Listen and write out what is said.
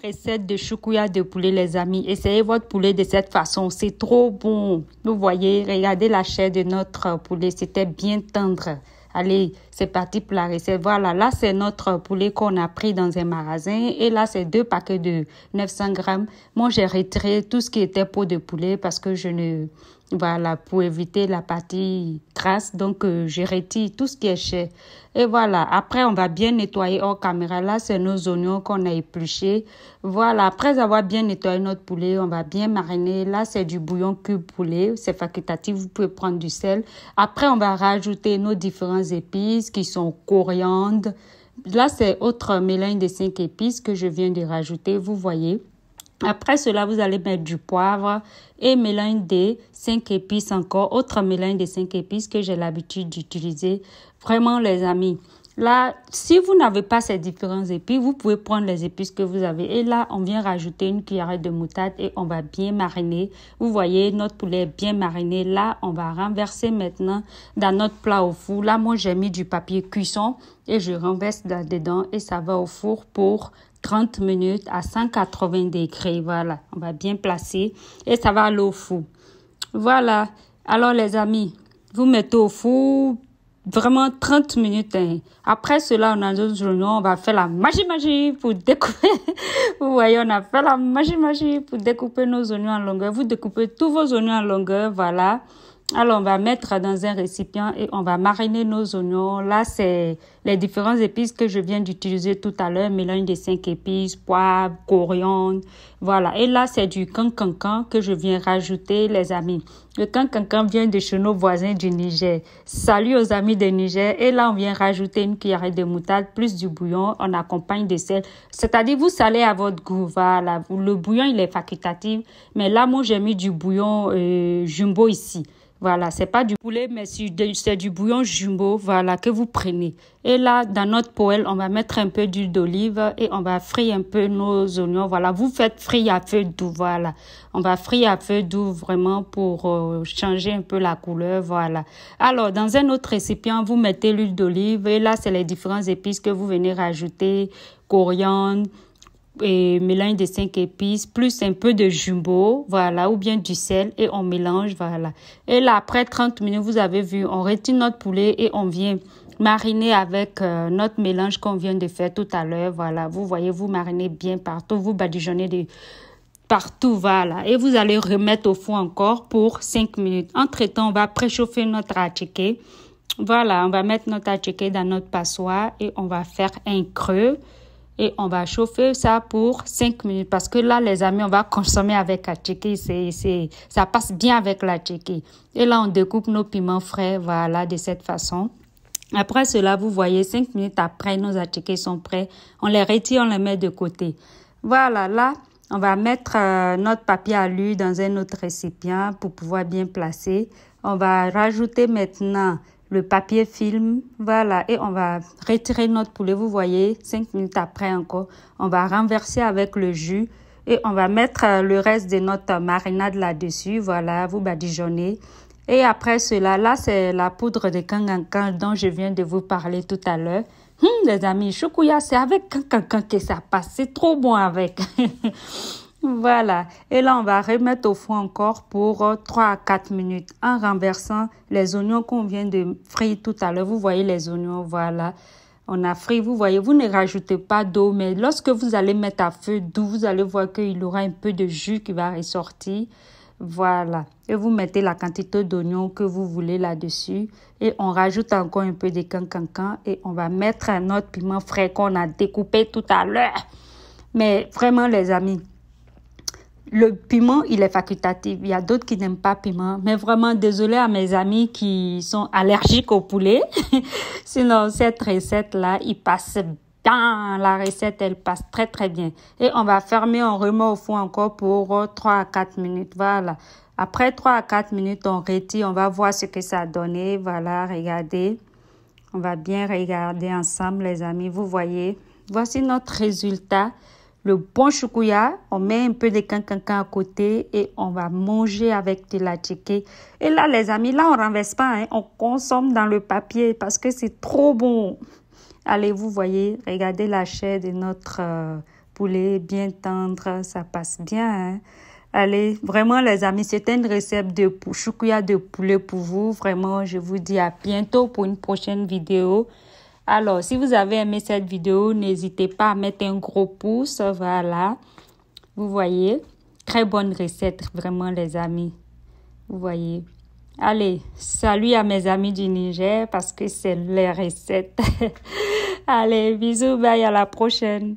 Recette de choukouya de poulet, les amis. Essayez votre poulet de cette façon. C'est trop bon. Vous voyez, regardez la chair de notre poulet. C'était bien tendre. Allez, c'est parti pour la recette. Voilà, là, c'est notre poulet qu'on a pris dans un magasin. Et là, c'est 2 paquets de 900 grammes. Moi, j'ai retiré tout ce qui était peau de poulet parce que je ne... Voilà, pour éviter la partie grasse. Donc, je retire tout ce qui est chair. Et voilà, après, on va bien nettoyer hors caméra. Là, c'est nos oignons qu'on a épluchés. Voilà, après avoir bien nettoyé notre poulet, on va bien mariner. Là, c'est du bouillon cube poulet. C'est facultatif, vous pouvez prendre du sel. Après, on va rajouter nos différentes épices qui sont coriandre. Là, c'est autre mélange de 5 épices que je viens de rajouter, vous voyez. Après cela, vous allez mettre du poivre et mélange de 5 épices encore. Autre mélange de 5 épices que j'ai l'habitude d'utiliser. Vraiment, les amis. Là, si vous n'avez pas ces différents épices, vous pouvez prendre les épices que vous avez. Et là, on vient rajouter une cuillerée de moutarde et on va bien mariner. Vous voyez, notre poulet est bien mariné. Là, on va renverser maintenant dans notre plat au four. Là, moi, j'ai mis du papier cuisson et je renverse dedans et ça va au four pour 30 minutes à 180 degrés. Voilà, on va bien placer et ça va aller au four. Voilà. Alors, les amis, vous mettez au four vraiment 30 minutes. Hein. Après cela, on a d'autres oignons. On va faire la magie pour découper. Vous voyez, on a fait la magie pour découper nos oignons en longueur. Vous découpez tous vos oignons en longueur. Voilà. Alors, on va mettre dans un récipient et on va mariner nos oignons. Là, c'est les différents épices que je viens d'utiliser tout à l'heure. Mélange de 5 épices, poivre, coriandre. Voilà. Et là, c'est du cancancan que je viens rajouter, les amis. Le cancancan vient de chez nos voisins du Niger. Salut aux amis du Niger. Et là, on vient rajouter une cuillerée de moutarde plus du bouillon. On accompagne de sel. C'est-à-dire, vous salez à votre goût. Voilà. Le bouillon, il est facultatif. Mais là, moi, j'ai mis du bouillon jumbo ici. Voilà, c'est pas du poulet, mais c'est du bouillon jumbo, voilà, que vous prenez. Et là, dans notre poêle, on va mettre un peu d'huile d'olive et on va frire un peu nos oignons. Voilà, vous faites frire à feu doux, voilà. On va frire à feu doux vraiment pour changer un peu la couleur, voilà. Alors, dans un autre récipient, vous mettez l'huile d'olive et là, c'est les différents épices que vous venez rajouter, coriandre, et mélange de 5 épices, plus un peu de jumbo, voilà, ou bien du sel, et on mélange, voilà. Et là, après 30 minutes, vous avez vu, on retire notre poulet et on vient mariner avec notre mélange qu'on vient de faire tout à l'heure, voilà. Vous voyez, vous marinez bien partout, vous badigeonnez de partout, voilà. Et vous allez remettre au four encore pour 5 minutes. Entre-temps, on va préchauffer notre attiqué. Voilà, on va mettre notre attiqué dans notre passoire et on va faire un creux. Et on va chauffer ça pour 5 minutes. Parce que là, les amis, on va consommer avec attiqué. Ça passe bien avec l'attiqué. Et là, on découpe nos piments frais, voilà, de cette façon. Après cela, vous voyez, 5 minutes après, nos attiqués sont prêts. On les retire, on les met de côté. Voilà, là, on va mettre notre papier alu dans un autre récipient pour pouvoir bien placer. On va rajouter maintenant le papier film, voilà, et on va retirer notre poulet, vous voyez, 5 minutes après encore, on va renverser avec le jus et on va mettre le reste de notre marinade là-dessus, voilà, vous badigeonnez. Et après cela, là, c'est la poudre de cancancan dont je viens de vous parler tout à l'heure. Les amis, choukouya, c'est avec cancancan que ça passe, c'est trop bon avec. Voilà. Et là, on va remettre au four encore pour 3 à 4 minutes en renversant les oignons qu'on vient de frire tout à l'heure. Vous voyez les oignons, voilà. On a frit, vous voyez, vous ne rajoutez pas d'eau, mais lorsque vous allez mettre à feu doux, vous allez voir qu'il y aura un peu de jus qui va ressortir. Voilà. Et vous mettez la quantité d'oignons que vous voulez là-dessus. Et on rajoute encore un peu de cancancan et on va mettre notre piment frais qu'on a découpé tout à l'heure. Mais vraiment, les amis, le piment, il est facultatif. Il y a d'autres qui n'aiment pas piment. Mais vraiment, désolé à mes amis qui sont allergiques au poulet. Sinon, cette recette-là, il passe bien. La recette, elle passe très, très bien. Et on va fermer, on remet au four encore pour 3 à 4 minutes. Voilà. Après 3 à 4 minutes, on retire. On va voir ce que ça a donné. Voilà, regardez. On va bien regarder ensemble, les amis. Vous voyez. Voici notre résultat. Le bon choukouya, on met un peu de cancancan à côté et on va manger avec de l'attiqué. Et là, les amis, là, on renverse pas, hein, on consomme dans le papier parce que c'est trop bon. Allez, vous voyez, regardez la chair de notre poulet bien tendre, ça passe bien, hein. Allez, vraiment les amis, c'était une recette de choucroute de poulet pour vous. Vraiment, je vous dis à bientôt pour une prochaine vidéo. Alors, si vous avez aimé cette vidéo, n'hésitez pas à mettre un gros pouce, voilà. Vous voyez, très bonne recette, vraiment les amis. Vous voyez. Allez, salut à mes amis du Niger parce que c'est les recettes. Allez, bisous, bye, à la prochaine.